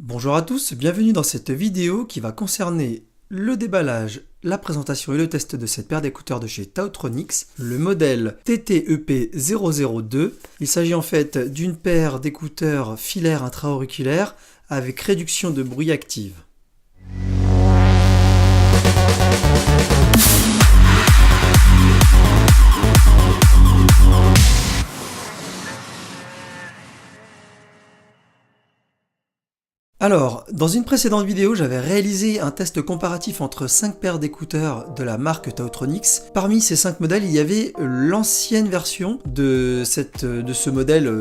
Bonjour à tous, bienvenue dans cette vidéo qui va concerner le déballage, la présentation et le test de cette paire d'écouteurs de chez Tautronix, le modèle TTEP002. Il s'agit en fait d'une paire d'écouteurs filaires intra-auriculaires avec réduction de bruit active. Alors, dans une précédente vidéo, j'avais réalisé un test comparatif entre 5 paires d'écouteurs de la marque Tautronix. Parmi ces 5 modèles, il y avait l'ancienne version de ce modèle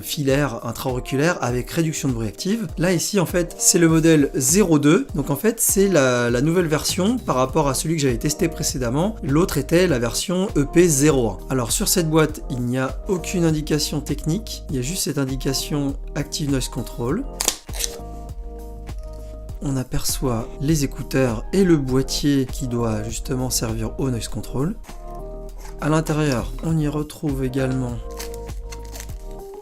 filaire intra-auriculaire avec réduction de bruit active. Là, ici, en fait, c'est le modèle 02. Donc, en fait, c'est la nouvelle version par rapport à celui que j'avais testé précédemment. L'autre était la version EP01. Alors, sur cette boîte, il n'y a aucune indication technique. Il y a juste cette indication Active Noise Control. On aperçoit les écouteurs et le boîtier qui doit justement servir au noise control. À l'intérieur, on y retrouve également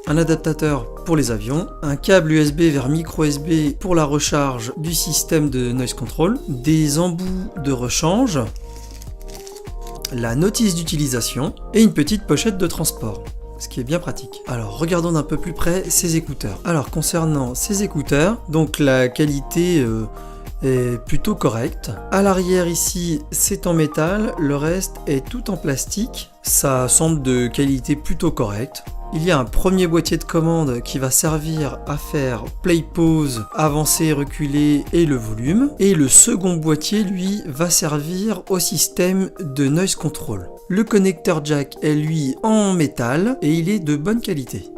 un adaptateur pour les avions, un câble USB vers micro USB pour la recharge du système de noise control, des embouts de rechange, la notice d'utilisation et une petite pochette de transport. Ce qui est bien pratique. Alors regardons d'un peu plus près ces écouteurs. Alors concernant ces écouteurs, donc la qualité est plutôt correcte. À l'arrière ici c'est en métal, le reste est tout en plastique. Ça semble de qualité plutôt correcte. Il y a un premier boîtier de commande qui va servir à faire play, pause, avancer, reculer et le volume. Et le second boîtier, lui, va servir au système de noise control. Le connecteur jack est lui en métal et il est de bonne qualité.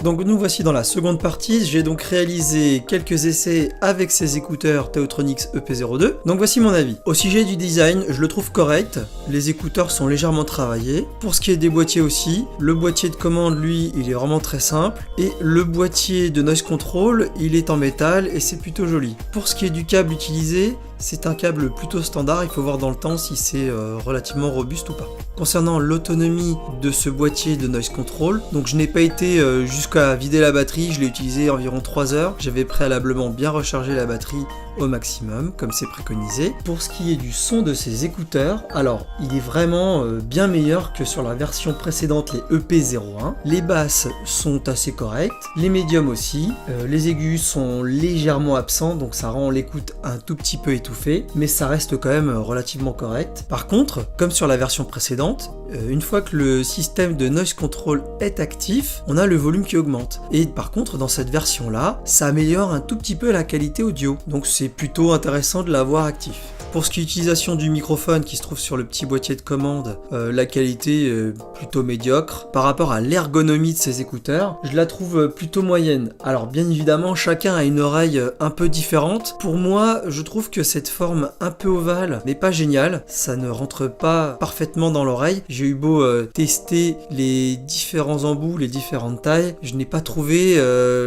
Donc nous voici dans la seconde partie, j'ai donc réalisé quelques essais avec ces écouteurs Tautronix EP02. Donc voici mon avis. Au sujet du design, je le trouve correct, les écouteurs sont légèrement travaillés. Pour ce qui est des boîtiers aussi, le boîtier de commande lui, il est vraiment très simple. Et le boîtier de noise control, il est en métal et c'est plutôt joli. Pour ce qui est du câble utilisé, c'est un câble plutôt standard, il faut voir dans le temps si c'est relativement robuste ou pas. Concernant l'autonomie de ce boîtier de noise control, donc je n'ai pas été jusqu'à vider la batterie, je l'ai utilisé environ 3 heures. J'avais préalablement bien rechargé la batterie au maximum, comme c'est préconisé. Pour ce qui est du son de ces écouteurs, alors il est vraiment bien meilleur que sur la version précédente, les EP01. Les basses sont assez correctes, les médiums aussi, les aigus sont légèrement absents, donc ça rend l'écoute un tout petit peu étouffée, mais ça reste quand même relativement correct. Par contre, comme sur la version précédente, une fois que le système de noise control est actif, on a le volume qui augmente. Et par contre, dans cette version-là, ça améliore un tout petit peu la qualité audio. Donc c'est plutôt intéressant de l'avoir actif. Pour ce qui est l'utilisation du microphone qui se trouve sur le petit boîtier de commande, la qualité est plutôt médiocre. Par rapport à l'ergonomie de ces écouteurs, je la trouve plutôt moyenne. Alors bien évidemment, chacun a une oreille un peu différente. Pour moi, je trouve que cette forme un peu ovale n'est pas géniale. Ça ne rentre pas parfaitement dans l'oreille. J'ai eu beau tester les différents embouts, les différentes tailles, je n'ai pas trouvé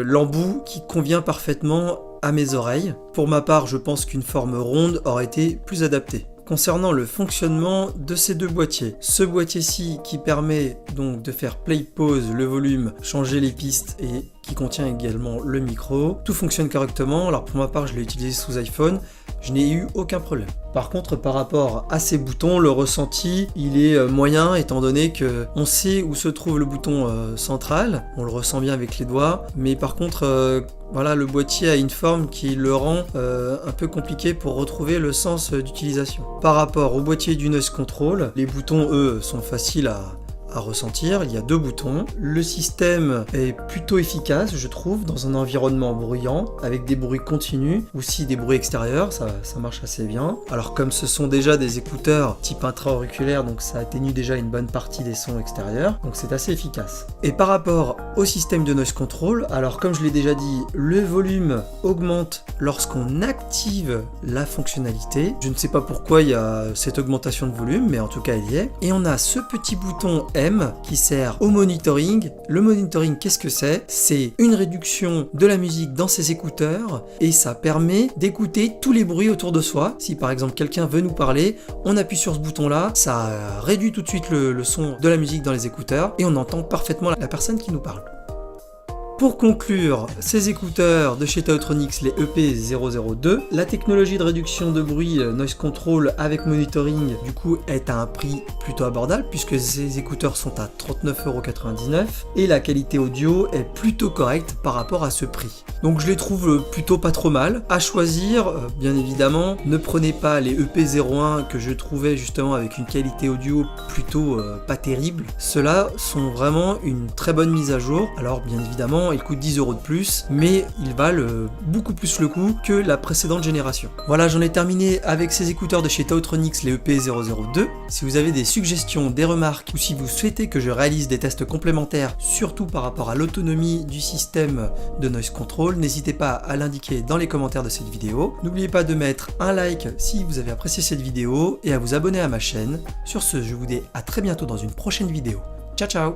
l'embout qui convient parfaitement à mes oreilles. Pour ma part, je pense qu'une forme ronde aurait été plus adaptée. Concernant le fonctionnement de ces deux boîtiers, ce boîtier-ci qui permet donc de faire play, pause, le volume, changer les pistes et qui contient également le micro, tout fonctionne correctement. Alors pour ma part, je l'ai utilisé sous iPhone, je n'ai eu aucun problème. Par contre, par rapport à ces boutons, le ressenti, il est moyen étant donné que on sait où se trouve le bouton central, on le ressent bien avec les doigts, mais par contre, voilà, le boîtier a une forme qui le rend un peu compliqué pour retrouver le sens d'utilisation. Par rapport au boîtier du noise control, les boutons, eux, sont faciles à ressentir. Il y a 2 boutons. Le système est plutôt efficace, je trouve, dans un environnement bruyant, avec des bruits continus, aussi des bruits extérieurs, ça marche assez bien. Alors comme ce sont déjà des écouteurs type intra-auriculaire, donc ça atténue déjà une bonne partie des sons extérieurs, donc c'est assez efficace. Et par rapport au système de noise control, alors comme je l'ai déjà dit, le volume augmente lorsqu'on active la fonctionnalité. Je ne sais pas pourquoi il y a cette augmentation de volume, mais en tout cas elle y est. Et on a ce petit bouton M qui sert au monitoring. Le monitoring, qu'est-ce que c'est? C'est une réduction de la musique dans ses écouteurs et ça permet d'écouter tous les bruits autour de soi. Si par exemple quelqu'un veut nous parler, on appuie sur ce bouton-là, ça réduit tout de suite le son de la musique dans les écouteurs et on entend parfaitement la personne qui nous parle. Pour conclure, ces écouteurs de chez Taotronics, les EP002, la technologie de réduction de bruit Noise Control avec monitoring du coup est à un prix plutôt abordable puisque ces écouteurs sont à 39,99€ et la qualité audio est plutôt correcte par rapport à ce prix. Donc je les trouve plutôt pas trop mal. À choisir, bien évidemment, ne prenez pas les EP01 que je trouvais justement avec une qualité audio plutôt pas terrible. Ceux-là sont vraiment une très bonne mise à jour. Alors bien évidemment, ils coûtent 10€ de plus, mais ils valent beaucoup plus le coup que la précédente génération. Voilà, j'en ai terminé avec ces écouteurs de chez Taotronics, les EP002. Si vous avez des suggestions, des remarques, ou si vous souhaitez que je réalise des tests complémentaires, surtout par rapport à l'autonomie du système de Noise Control, n'hésitez pas à l'indiquer dans les commentaires de cette vidéo. N'oubliez pas de mettre un like si vous avez apprécié cette vidéo, et à vous abonner à ma chaîne. Sur ce, je vous dis à très bientôt dans une prochaine vidéo. Ciao ciao!